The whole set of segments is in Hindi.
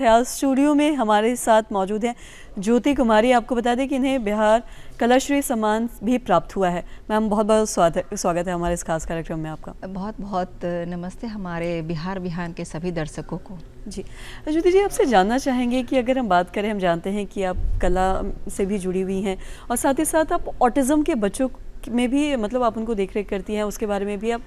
है। आज स्टूडियो में हमारे साथ मौजूद हैं ज्योति कुमारी। आपको बता दें कि इन्हें बिहार कलाश्री सम्मान भी प्राप्त हुआ है। मैम, बहुत बहुत स्वागत है हमारे इस खास कार्यक्रम में आपका। बहुत बहुत नमस्ते हमारे बिहार बिहान के सभी दर्शकों को। जी ज्योति जी, आपसे जानना चाहेंगे कि अगर हम बात करें, हम जानते हैं कि आप कला से भी जुड़ी हुई हैं और साथ ही साथ आप ऑटिज़म के बच्चों में भी मतलब आप उनको देख रेख करती हैं, उसके बारे में भी आप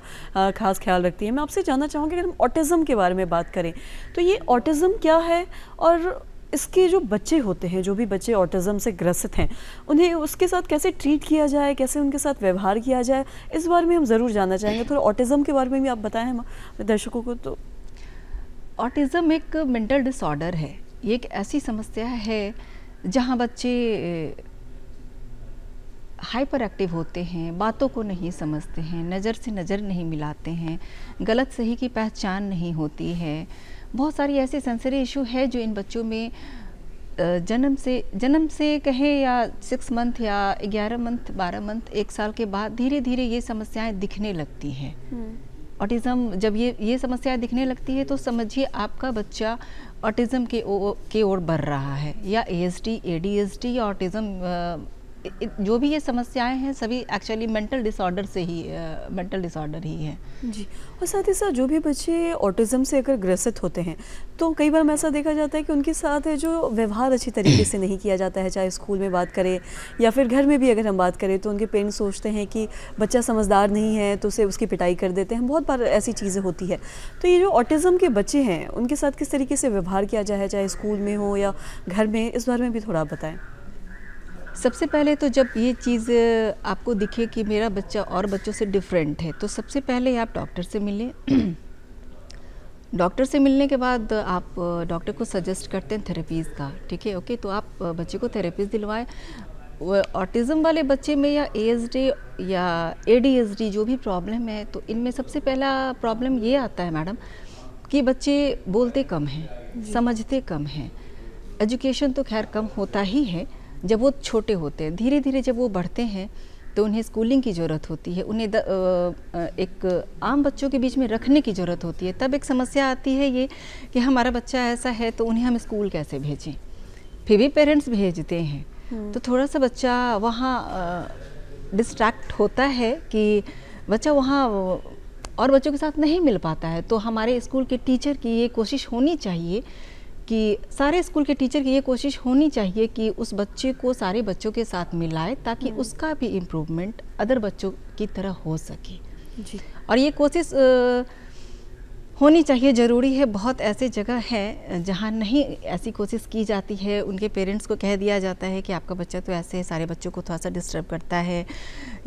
खास ख्याल रखती हैं। मैं आपसे जानना चाहूँगी, अगर हम ऑटिज़म के बारे में बात करें तो ये ऑटिज़म क्या है और इसके जो बच्चे होते हैं, जो भी बच्चे ऑटिज़म से ग्रसित हैं, उन्हें उसके साथ कैसे ट्रीट किया जाए, कैसे उनके साथ व्यवहार किया जाए, इस बारे में हम ज़रूर जानना चाहेंगे। थोड़ा ऑटिज़म के बारे में भी आप बताएं हम दर्शकों को। तो ऑटिज़म एक मेंटल डिसऑर्डर है। ये एक ऐसी समस्या है जहाँ बच्चे हाइपर एक्टिव होते हैं, बातों को नहीं समझते हैं, नज़र से नज़र नहीं मिलाते हैं, गलत सही की पहचान नहीं होती है। बहुत सारी ऐसी सेंसरी इशू है जो इन बच्चों में जन्म से कहें या 6 मंथ या 11 मंथ 12 मंथ 1 साल के बाद धीरे धीरे ये समस्याएं दिखने लगती हैं। ऑटिज़म जब ये समस्याएं दिखने लगती है तो समझिए आपका बच्चा ऑटिज़म के ओर बढ़ रहा है, या ASD, ADHD या ऑटिज़म, जो भी ये समस्याएं हैं सभी एक्चुअली मेंटल डिसऑर्डर ही है। जी, और साथ ही साथ जो भी बच्चे ऑटिज़म से अगर ग्रसित होते हैं तो कई बार ऐसा देखा जाता है कि उनके साथ है जो व्यवहार अच्छी तरीके से नहीं किया जाता है, चाहे स्कूल में बात करें या फिर घर में भी अगर हम बात करें तो उनके पेरेंट्स सोचते हैं कि बच्चा समझदार नहीं है तो उसे उसकी पिटाई कर देते हैं। बहुत बार ऐसी चीज़ें होती है। तो ये जो ऑटिज़म के बच्चे हैं उनके साथ किस तरीके से व्यवहार किया जाए, चाहे स्कूल में हो या घर में, इस बारे में भी थोड़ा बताएं। सबसे पहले तो जब ये चीज़ आपको दिखे कि मेरा बच्चा और बच्चों से डिफरेंट है तो सबसे पहले आप डॉक्टर से मिलें। डॉक्टर से मिलने के बाद आप डॉक्टर को सजेस्ट करते हैं थेरेपीज़ का, ठीक है, ओके, तो आप बच्चे को थेरेपीज़ दिलवाएं। ऑटिज़म वाले बच्चे में या ASD या ADHD जो भी प्रॉब्लम है तो इनमें सबसे पहला प्रॉब्लम ये आता है मैडम कि बच्चे बोलते कम हैं, समझते कम हैं। एजुकेशन तो खैर कम होता ही है जब वो छोटे होते हैं। धीरे धीरे जब वो बढ़ते हैं तो उन्हें स्कूलिंग की ज़रूरत होती है, उन्हें एक आम बच्चों के बीच में रखने की ज़रूरत होती है। तब एक समस्या आती है ये कि हमारा बच्चा ऐसा है तो उन्हें हम स्कूल कैसे भेजें। फिर भी पेरेंट्स भेजते हैं तो थोड़ा सा बच्चा वहाँ डिस्ट्रैक्ट होता है कि बच्चा वहाँ और बच्चों के साथ नहीं मिल पाता है। तो हमारे स्कूल के टीचर की ये कोशिश होनी चाहिए कि सारे स्कूल के टीचर की ये कोशिश होनी चाहिए कि उस बच्चे को सारे बच्चों के साथ मिलाए ताकि उसका भी इम्प्रूवमेंट अदर बच्चों की तरह हो सके। जी, और ये कोशिश होनी चाहिए, ज़रूरी है। बहुत ऐसे जगह है जहाँ नहीं ऐसी कोशिश की जाती है, उनके पेरेंट्स को कह दिया जाता है कि आपका बच्चा तो ऐसे है, सारे बच्चों को थोड़ा सा डिस्टर्ब करता है।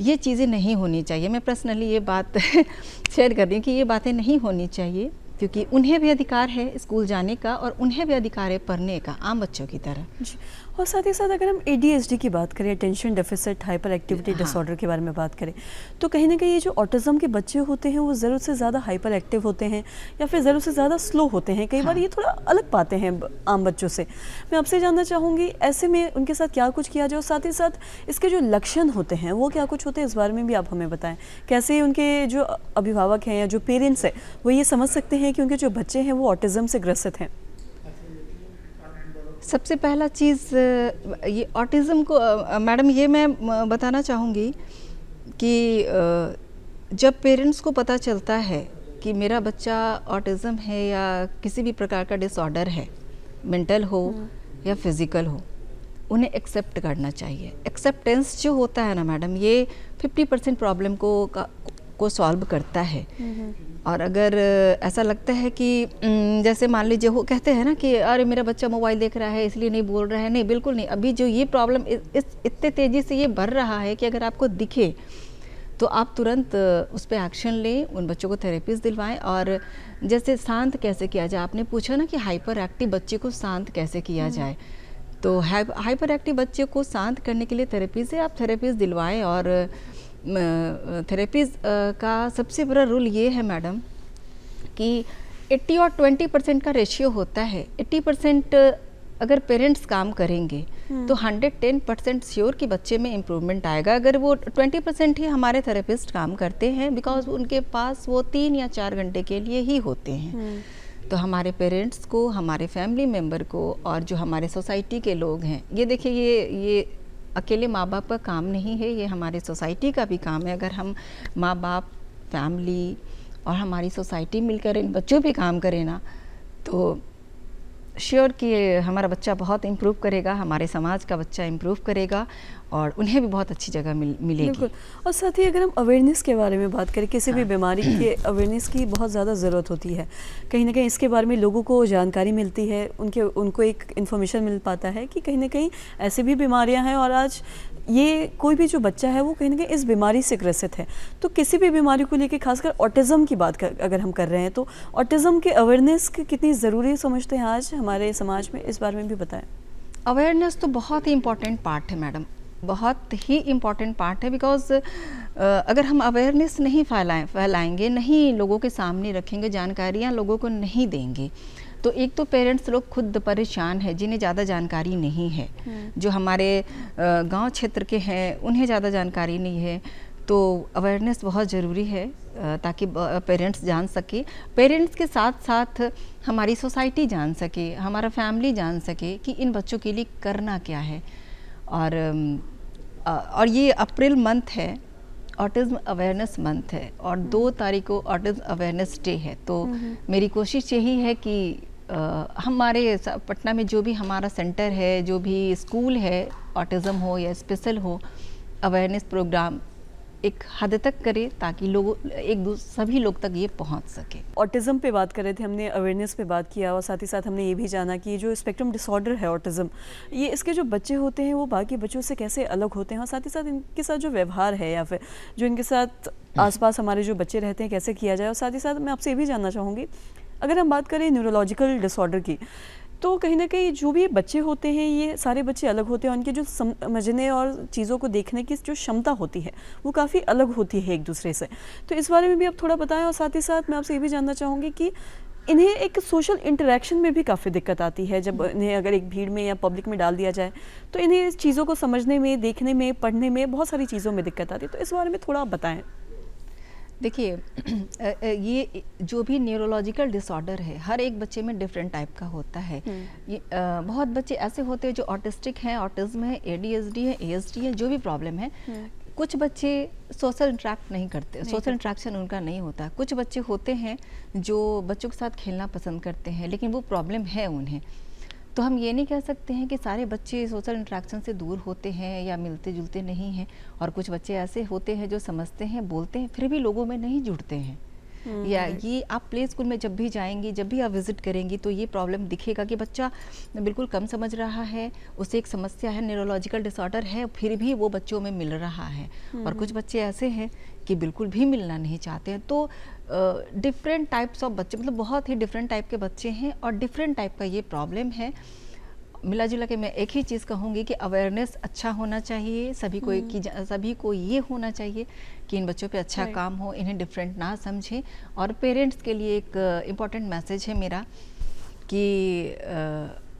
ये चीज़ें नहीं होनी चाहिए। मैं पर्सनली ये बात शेयर कर रही हूँ कि ये बातें नहीं होनी चाहिए, क्योंकि उन्हें भी अधिकार है स्कूल जाने का और उन्हें भी अधिकार है पढ़ने का आम बच्चों की तरह। जी, और साथ ही साथ अगर हम ADHD की बात करें, attention deficit hyper activity disorder के बारे में बात करें, तो कहीं ना कहीं ये जो ऑटिज़म के बच्चे होते हैं वो ज़रूरत से ज़्यादा हाइपर एक्टिव होते हैं या फिर ज़रूरत से ज़्यादा स्लो होते हैं। कई बार ये थोड़ा अलग पाते हैं आम बच्चों से। मैं आपसे जानना चाहूँगी ऐसे में उनके साथ क्या कुछ किया जाए, और साथ ही साथ इसके जो लक्षण होते हैं वो क्या कुछ होते हैं, इस बारे में भी आप हमें बताएं। कैसे उनके जो अभिभावक हैं या जो पेरेंट्स हैं वो ये समझ सकते हैं कि उनके जो बच्चे हैं वो ऑटिज़म से ग्रसित हैं। सबसे पहला चीज़ ये ऑटिज़म को मैडम ये मैं बताना चाहूँगी कि जब पेरेंट्स को पता चलता है कि मेरा बच्चा ऑटिज़म है या किसी भी प्रकार का डिसऑर्डर है, मेंटल हो या फिज़िकल हो, उन्हें एक्सेप्ट करना चाहिए। एक्सेप्टेंस जो होता है ना मैडम, ये 50% प्रॉब्लम को सॉल्व करता है। और अगर ऐसा लगता है कि जैसे मान लीजिए वो कहते हैं ना कि अरे मेरा बच्चा मोबाइल देख रहा है इसलिए नहीं बोल रहा है, नहीं, बिल्कुल नहीं। अभी जो ये प्रॉब्लम इतने तेज़ी से ये बढ़ रहा है कि अगर आपको दिखे तो आप तुरंत उस पर एक्शन लें, उन बच्चों को थेरेपीज दिलवाएं। और जैसे शांत कैसे किया जाए, आपने पूछा ना कि हाइपर एक्टिव बच्चे को शांत कैसे किया जाए, तो हाइपर एक्टिव बच्चे को शांत करने के लिए थेरेपीज है, आप थेरेपीज दिलवाएं। और थेरेपीज का सबसे बड़ा रूल ये है मैडम कि 80 और 20% का रेशियो होता है। 80% अगर पेरेंट्स काम करेंगे तो 110% श्योर कि बच्चे में इम्प्रूवमेंट आएगा। अगर वो 20% ही हमारे थेरेपिस्ट काम करते हैं, बिकॉज उनके पास वो 3 या 4 घंटे के लिए ही होते हैं, तो हमारे पेरेंट्स को, हमारे फैमिली मेम्बर को और जो हमारे सोसाइटी के लोग हैं, ये देखिए ये अकेले माँ बाप का काम नहीं है, ये हमारे सोसाइटी का भी काम है। अगर हम माँ बाप, फैमिली और हमारी सोसाइटी मिलकर इन बच्चों पे काम करें ना, तो श्योर कि हमारा बच्चा बहुत इम्प्रूव करेगा, हमारे समाज का बच्चा इम्प्रूव करेगा और उन्हें भी बहुत अच्छी जगह मिलेगी। बिल्कुल। और साथ ही अगर हम अवेयरनेस के बारे में बात करें, किसी भी बीमारी के अवेयरनेस की बहुत ज़्यादा ज़रूरत होती है। कहीं ना कहीं इसके बारे में लोगों को जानकारी मिलती है, उनको एक इन्फॉर्मेशन मिल पाता है कि कहीं ना कहीं ऐसी भी बीमारियां हैं और आज ये कोई भी जो बच्चा है वो कहीं ना कहीं इस बीमारी से ग्रसित है। तो किसी भी बीमारी को लेकर, खासकर ऑटिज़म की बात अगर हम कर रहे हैं, तो ऑटिज़म के अवेयरनेस कितनी ज़रूरी समझते हैं आज हमारे समाज में, इस बारे में भी बताएं। अवेयरनेस तो बहुत ही इम्पॉर्टेंट पार्ट है मैडम, बहुत ही इम्पॉर्टेंट पार्ट है। बिकॉज अगर हम अवेयरनेस नहीं फैलाएंगे, नहीं लोगों के सामने रखेंगे, जानकारियाँ लोगों को नहीं देंगे, तो एक तो पेरेंट्स लोग खुद परेशान है, जिन्हें ज़्यादा जानकारी नहीं है। जो हमारे गांव क्षेत्र के हैं उन्हें ज़्यादा जानकारी नहीं है, तो अवेयरनेस बहुत ज़रूरी है ताकि पेरेंट्स जान सके। पेरेंट्स के साथ साथ हमारी सोसाइटी जान सके, हमारा फैमिली जान सके कि इन बच्चों के लिए करना क्या है। और ये अप्रैल मंथ है, ऑटिज़्म अवेयरनेस मंथ है, और 2 तारीख को ऑटिज़्म अवेयरनेस डे है। तो मेरी कोशिश यही है कि हमारे पटना में जो भी हमारा सेंटर है, जो भी स्कूल है, ऑटिज़्म हो या स्पेशल हो, अवेयरनेस प्रोग्राम एक हद तक करे ताकि सभी लोग तक ये पहुंच सके। ऑटिज़म पे बात कर रहे थे, हमने अवेयरनेस पे बात किया और साथ ही साथ हमने ये भी जाना कि जो स्पेक्ट्रम डिसऑर्डर है ऑटिज़म, ये इसके जो बच्चे होते हैं वो बाकी बच्चों से कैसे अलग होते हैं, और साथ ही साथ इनके साथ जो व्यवहार है या फिर जो इनके साथ आसपास हमारे जो बच्चे रहते हैं कैसे किया जाए। और साथ ही साथ मैं आपसे ये भी जानना चाहूँगी, अगर हम बात करें न्यूरोलॉजिकल डिसऑर्डर की, तो कहीं ना कहीं जो भी बच्चे होते हैं ये सारे बच्चे अलग होते हैं, उनके जो समझने और चीज़ों को देखने की जो क्षमता होती है वो काफ़ी अलग होती है एक दूसरे से। तो इस बारे में भी आप थोड़ा बताएं। और साथ ही साथ मैं आपसे ये भी जानना चाहूँगी कि इन्हें एक सोशल इंटरेक्शन में भी काफ़ी दिक्कत आती है, जब इन्हें अगर एक भीड़ में या पब्लिक में डाल दिया जाए तो इन्हें चीज़ों को समझने में, देखने में, पढ़ने में, बहुत सारी चीज़ों में दिक्कत आती है। तो इस बारे में थोड़ा आप बताएँ। देखिए ये जो भी न्यूरोलॉजिकल डिसऑर्डर है हर एक बच्चे में डिफरेंट टाइप का होता है। ये बहुत बच्चे ऐसे होते हैं जो ऑटिस्टिक हैं, ऑटिज्म है, ADHD है, ASD है, जो भी प्रॉब्लम है। कुछ बच्चे सोशल इंटरेक्ट नहीं करते, सोशल इंटरेक्शन उनका नहीं होता। कुछ बच्चे होते हैं जो बच्चों के साथ खेलना पसंद करते हैं, लेकिन वो प्रॉब्लम है उन्हें। तो हम ये नहीं कह सकते हैं कि सारे बच्चे सोशल इंटरेक्शन से दूर होते हैं या मिलते जुलते नहीं हैं, और कुछ बच्चे ऐसे होते हैं जो समझते हैं, बोलते हैं, फिर भी लोगों में नहीं जुड़ते हैं। या ये आप प्ले स्कूल में जब भी जाएंगी, जब भी आप विजिट करेंगी, तो ये प्रॉब्लम दिखेगा कि बच्चा बिल्कुल कम समझ रहा है, उसे एक समस्या है, न्यूरोलॉजिकल डिसऑर्डर है, फिर भी वो बच्चों में मिल रहा है। और कुछ बच्चे ऐसे हैं कि बिल्कुल भी मिलना नहीं चाहते हैं। तो डिफरेंट टाइप्स ऑफ बच्चे, मतलब बहुत ही डिफरेंट टाइप के बच्चे हैं और डिफरेंट टाइप का ये प्रॉब्लम है। मिला जुला के मैं एक ही चीज़ कहूँगी कि अवेयरनेस अच्छा होना चाहिए, सभी को ये होना चाहिए कि इन बच्चों पे अच्छा काम हो, इन्हें डिफरेंट ना समझें। और पेरेंट्स के लिए एक इम्पॉर्टेंट मैसेज है मेरा कि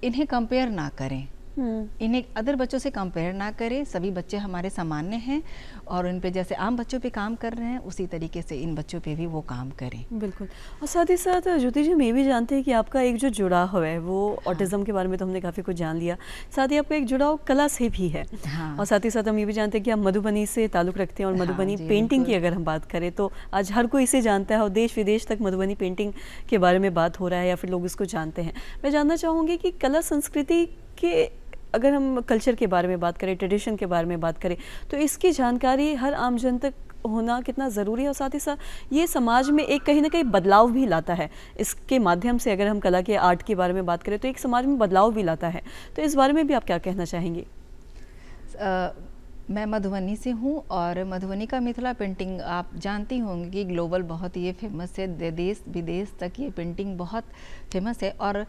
इन्हें कंपेयर ना करें, इन्हें अदर बच्चों से कंपेयर ना करें। सभी बच्चे हमारे सामान्य हैं और उन पे जैसे आम बच्चों पे काम कर रहे हैं उसी तरीके से इन बच्चों पे भी वो काम करें। बिल्कुल। और साथ ही साथ ज्योति जी, हम ये भी जानते हैं कि आपका एक जो जुड़ाव है वो ऑटिज़म के बारे में तो हमने काफ़ी कुछ जान लिया, साथ ही आपका एक जुड़ाव कला से भी है। और साथ ही साथ हम ये भी जानते हैं कि आप मधुबनी से ताल्लुक़ रखते हैं, और मधुबनी पेंटिंग की अगर हम बात करें तो आज हर कोई इसे जानता है और देश विदेश तक मधुबनी पेंटिंग के बारे में बात हो रहा है या फिर लोग इसको जानते हैं। मैं जानना चाहूँगी कि कला संस्कृति के, अगर हम कल्चर के बारे में बात करें, ट्रेडिशन के बारे में बात करें, तो इसकी जानकारी हर आम जन तक होना कितना ज़रूरी है। और साथ ही साथ ये समाज में एक कहीं ना कहीं बदलाव भी लाता है इसके माध्यम से। अगर हम कला के आर्ट के बारे में बात करें तो एक समाज में बदलाव भी लाता है। तो इस बारे में भी आप क्या कहना चाहेंगे? मैं मधुबनी से हूँ और मधुबनी का मिथिला पेंटिंग आप जानती होंगी कि ग्लोबल बहुत ये फेमस है, देश विदेश तक ये पेंटिंग बहुत फेमस है। और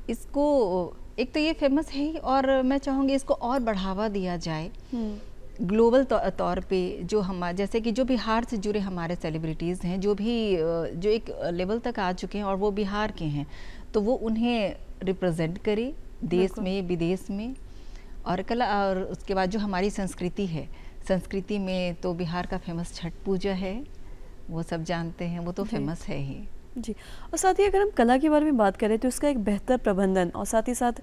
इसको एक तो ये फेमस है ही, और मैं चाहूँगी इसको और बढ़ावा दिया जाए ग्लोबल तौर पे। जो हमारे जैसे कि जो बिहार से जुड़े हमारे सेलिब्रिटीज़ हैं, जो एक लेवल तक आ चुके हैं और वो बिहार के हैं, तो वो उन्हें रिप्रेजेंट करे देश में, विदेश में। और कला, और उसके बाद जो हमारी संस्कृति है, संस्कृति में तो बिहार का फेमस छठ पूजा है, वो सब जानते हैं, वो तो फेमस है ही। जी। और साथ ही अगर हम कला के बारे में बात करें तो इसका एक बेहतर प्रबंधन और साथ ही साथ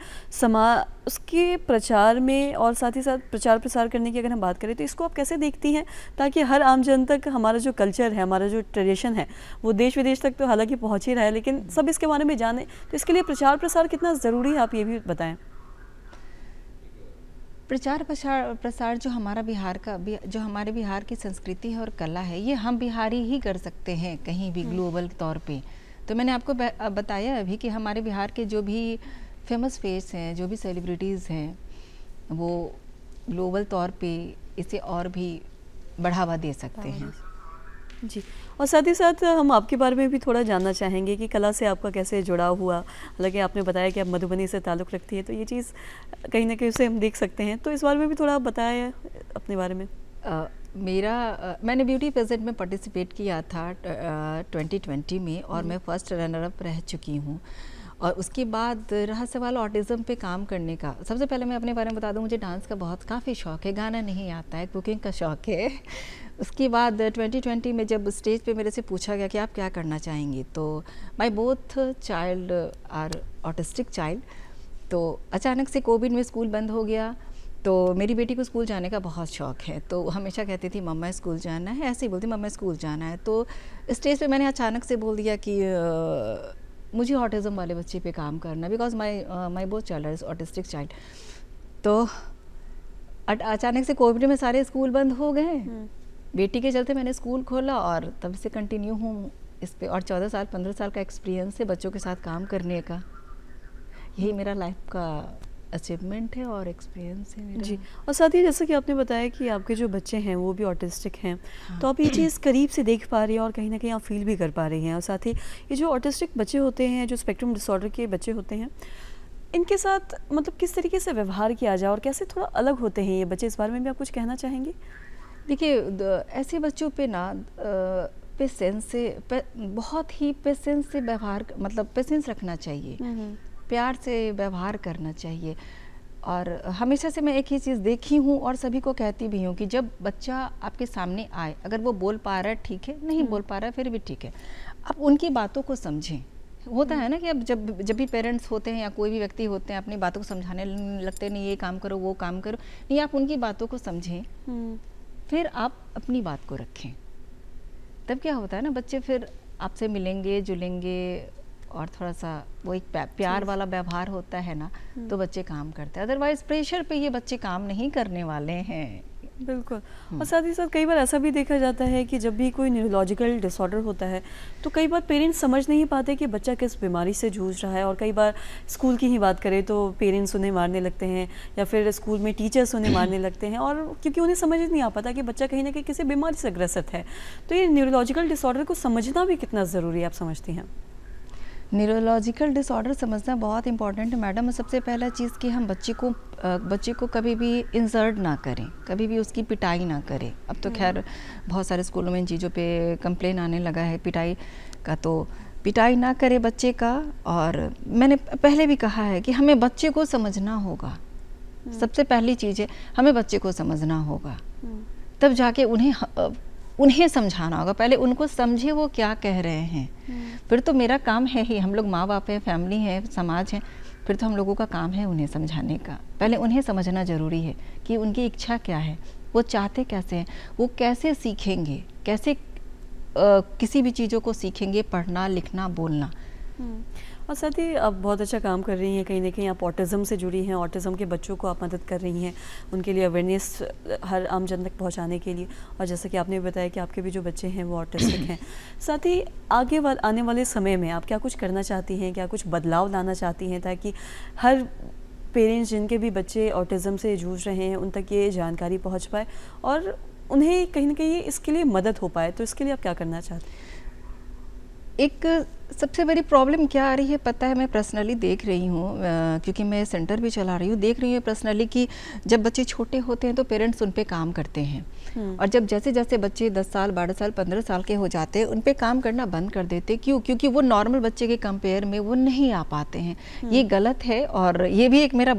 उसके प्रचार में और साथ ही साथ प्रचार प्रसार करने की अगर हम बात करें तो इसको आप कैसे देखती हैं, ताकि हर आम जन तक हमारा जो कल्चर है, हमारा जो ट्रेडिशन है, वो देश विदेश तक तो हालांकि पहुंच ही रहा है, लेकिन सब इसके बारे में जाने, तो इसके लिए प्रचार प्रसार कितना ज़रूरी है, आप ये भी बताएं। प्रचार प्रसार जो हमारे बिहार की संस्कृति है और कला है, ये हम बिहारी ही कर सकते हैं कहीं भी ग्लोबल तौर पे। तो मैंने आपको बताया अभी कि हमारे बिहार के जो भी फेमस फेस हैं, जो भी सेलिब्रिटीज़ हैं, वो ग्लोबल तौर पे इसे और भी बढ़ावा दे सकते हैं। जी। और साथ ही साथ हम आपके बारे में भी थोड़ा जानना चाहेंगे कि कला से आपका कैसे जुड़ाव हुआ। हालांकि आपने बताया कि आप मधुबनी से ताल्लुक़ रखती है, तो ये चीज़ कहीं ना कहीं उसे हम देख सकते हैं, तो इस बारे में भी थोड़ा आप बताएं अपने बारे में। मैंने ब्यूटी पेजेंट में पार्टिसिपेट किया था 2020 में, और मैं फर्स्ट रनर अप रह चुकी हूँ। और उसके बाद रहा सवाल ऑटिज़म पे काम करने का। सबसे पहले मैं अपने बारे में बता दूं, मुझे डांस का काफ़ी शौक़ है, गाना नहीं आता है, कुकिंग का शौक़ है। उसके बाद 2020 में जब स्टेज पे मेरे से पूछा गया कि आप क्या करना चाहेंगी, तो my both child are autistic child. तो अचानक से कोविड में स्कूल बंद हो गया, तो मेरी बेटी को स्कूल जाने का बहुत शौक़ है, तो हमेशा कहती थी मम्मा स्कूल जाना है, ऐसे ही बोलती मम्मा स्कूल जाना है। तो स्टेज पे मैंने अचानक से बोल दिया कि मुझे ऑटिज़म वाले बच्चे पे काम करना, because my both child is autistic child. तो अचानक से कोविड में सारे स्कूल बंद हो गए, बेटी के चलते मैंने स्कूल खोला और तब से कंटिन्यू हूँ इस पे। और 15 साल का एक्सपीरियंस है बच्चों के साथ काम करने का। यही मेरा लाइफ का अचीवमेंट है और एक्सपीरियंस है मेरा। जी। और साथ ही जैसा कि आपने बताया कि आपके जो बच्चे हैं वो भी ऑटिस्टिक हैं, हाँ। तो आप ये चीज़ करीब से देख पा रही हैं और कहीं ना कहीं आप फील भी कर पा रही हैं। और साथ ही ये जो ऑटिस्टिक बच्चे होते हैं, जो स्पेक्ट्रम डिसऑर्डर के बच्चे होते हैं, इनके साथ मतलब किस तरीके से व्यवहार किया जाए और कैसे थोड़ा अलग होते हैं ये बच्चे, इस बारे में भी आप कुछ कहना चाहेंगे? देखिए, ऐसे बच्चों पे ना पेशेंस से बहुत ही पेशेंस से व्यवहार, मतलब पेशेंस रखना चाहिए, प्यार से व्यवहार करना चाहिए। और हमेशा से मैं एक ही चीज़ देखी हूँ और सभी को कहती भी हूँ कि जब बच्चा आपके सामने आए, अगर वो बोल पा रहा है ठीक है, नहीं बोल पा रहा है फिर भी ठीक है, आप उनकी बातों को समझें। होता है ना कि अब जब भी पेरेंट्स होते हैं या कोई भी व्यक्ति होते हैं, अपनी बातों को समझाने लगते हैं, नहीं ये काम करो वो काम करो, नहीं, आप उनकी बातों को समझें, फिर आप अपनी बात को रखें। तब क्या होता है ना, बच्चे फिर आपसे मिलेंगे जुलेंगे और थोड़ा सा वो एक प्यार वाला व्यवहार होता है ना, तो बच्चे काम करते हैं। अदरवाइज प्रेशर पे ये बच्चे काम नहीं करने वाले हैं। बिल्कुल। और साथ ही साथ कई बार ऐसा भी देखा जाता है कि जब भी कोई न्यूरोलॉजिकल डिसऑर्डर होता है तो कई बार पेरेंट्स समझ नहीं पाते कि बच्चा किस बीमारी से जूझ रहा है। और कई बार स्कूल की ही बात करें तो पेरेंट्स उन्हें मारने लगते हैं या फिर स्कूल में टीचर्स उन्हें मारने लगते हैं, और क्योंकि उन्हें समझ नहीं आ पाता कि बच्चा कहीं ना कहीं किसी बीमारी से ग्रसित है। तो ये न्यूरोलॉजिकल डिसऑर्डर को समझना भी कितना ज़रूरी है, आप समझती हैं? न्यूरोलॉजिकल डिसऑर्डर समझना बहुत इंपॉर्टेंट है मैडम। सबसे पहला चीज़ कि हम बच्चे को कभी भी इंसल्ट ना करें, कभी भी उसकी पिटाई ना करें। अब तो खैर बहुत सारे स्कूलों में इन चीज़ों पे कंप्लेन आने लगा है पिटाई का, तो पिटाई ना करे बच्चे का। और मैंने पहले भी कहा है कि हमें बच्चे को समझना होगा, सबसे पहली चीज़ है हमें बच्चे को समझना होगा, तब जाके उन्हें समझाना होगा। पहले उनको समझे वो क्या कह रहे हैं, फिर तो मेरा काम है ही, हम लोग माँ बाप हैं, फैमिली है, समाज है, फिर तो हम लोगों का काम है उन्हें समझाने का। पहले उन्हें समझना ज़रूरी है कि उनकी इच्छा क्या है, वो चाहते कैसे हैं, वो कैसे सीखेंगे, कैसे किसी भी चीज़ों को सीखेंगे, पढ़ना लिखना बोलना। और साथ ही आप बहुत अच्छा काम कर रही हैं, कहीं ना कहीं आप ऑटिज़म से जुड़ी हैं, ऑटिज़म के बच्चों को आप मदद कर रही हैं, उनके लिए अवेयरनेस हर आम जन तक पहुंचाने के लिए। और जैसा कि आपने बताया कि आपके भी जो बच्चे हैं वो ऑटिस्टिक हैं। साथ ही आने वाले समय में आप क्या कुछ करना चाहती हैं, क्या कुछ बदलाव लाना चाहती हैं ताकि हर पेरेंट्स जिनके भी बच्चे ऑटिज़म से जूझ रहे हैं उन तक ये जानकारी पहुँच पाए और उन्हें कहीं ना कहीं इसके लिए मदद हो पाए, तो इसके लिए आप क्या करना चाहते हैं? एक सबसे बड़ी प्रॉब्लम क्या आ रही है पता है, मैं पर्सनली देख रही हूँ, क्योंकि मैं सेंटर भी चला रही हूँ, देख रही हूँ पर्सनली कि जब बच्चे छोटे होते हैं तो पेरेंट्स उन पे काम करते हैं, और जब जैसे जैसे बच्चे 10 साल 12 साल 15 साल के हो जाते हैं उन पे काम करना बंद कर देते। क्यों? क्योंकि वो नॉर्मल बच्चे के कंपेयर में वो नहीं आ पाते हैं। ये गलत है, और ये भी एक मेरा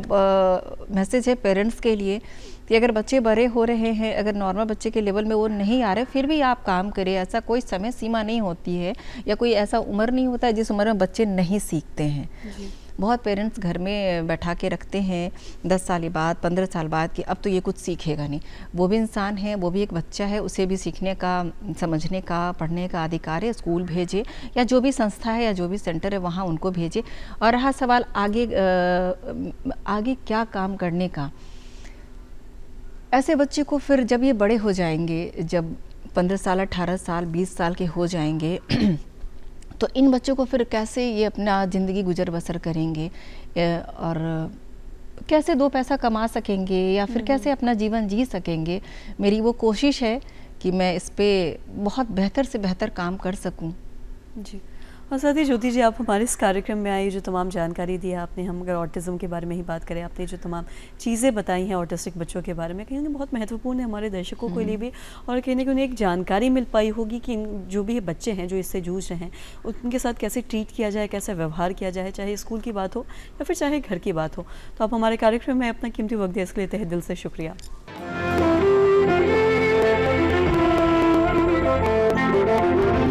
मैसेज है पेरेंट्स के लिए कि अगर बच्चे बड़े हो रहे हैं, अगर नॉर्मल बच्चे के लेवल में वो नहीं आ रहे, फिर भी आप काम करें। ऐसा कोई समय सीमा नहीं होती है या कोई ऐसा उम्र नहीं होता है जिस उम्र में बच्चे नहीं सीखते हैं। बहुत पेरेंट्स घर में बैठा के रखते हैं 10 साल बाद, 15 साल बाद कि अब तो ये कुछ सीखेगा नहीं। वो भी इंसान है, वो भी एक बच्चा है, उसे भी सीखने का, समझने का, पढ़ने का अधिकार है। स्कूल भेजे या जो भी संस्था है या जो भी सेंटर है वहाँ उनको भेजे। और रहा सवाल आगे क्या काम करने का, ऐसे बच्चे को फिर जब ये बड़े हो जाएंगे, जब 15 साल, 18 साल, 20 साल के हो जाएंगे तो इन बच्चों को फिर कैसे ये अपना ज़िंदगी गुजर बसर करेंगे और कैसे 2 पैसा कमा सकेंगे या फिर कैसे अपना जीवन जी सकेंगे। मेरी वो कोशिश है कि मैं इस पे बहुत बेहतर से बेहतर काम कर सकूं। जी, और साथ ही ज्योति जी, आप हमारे इस कार्यक्रम में आई, जो तमाम जानकारी दी है आपने, हम अगर ऑटिज़म के बारे में ही बात करें, आपने जो तमाम चीज़ें बताई हैं ऑटिस्टिक बच्चों के बारे में, कहीं ना बहुत महत्वपूर्ण है हमारे दर्शकों के लिए भी, और कहीं ना कहीं उन्हें एक जानकारी मिल पाई होगी कि जो भी बच्चे हैं जो इससे जूझ रहे हैं उनके साथ कैसे ट्रीट किया जाए, कैसे व्यवहार किया जाए, चाहे स्कूल की बात हो या फिर चाहे घर की बात हो। तो आप हमारे कार्यक्रम में अपना कीमती वक्त दिया, इसके लिए तहे दिल से शुक्रिया।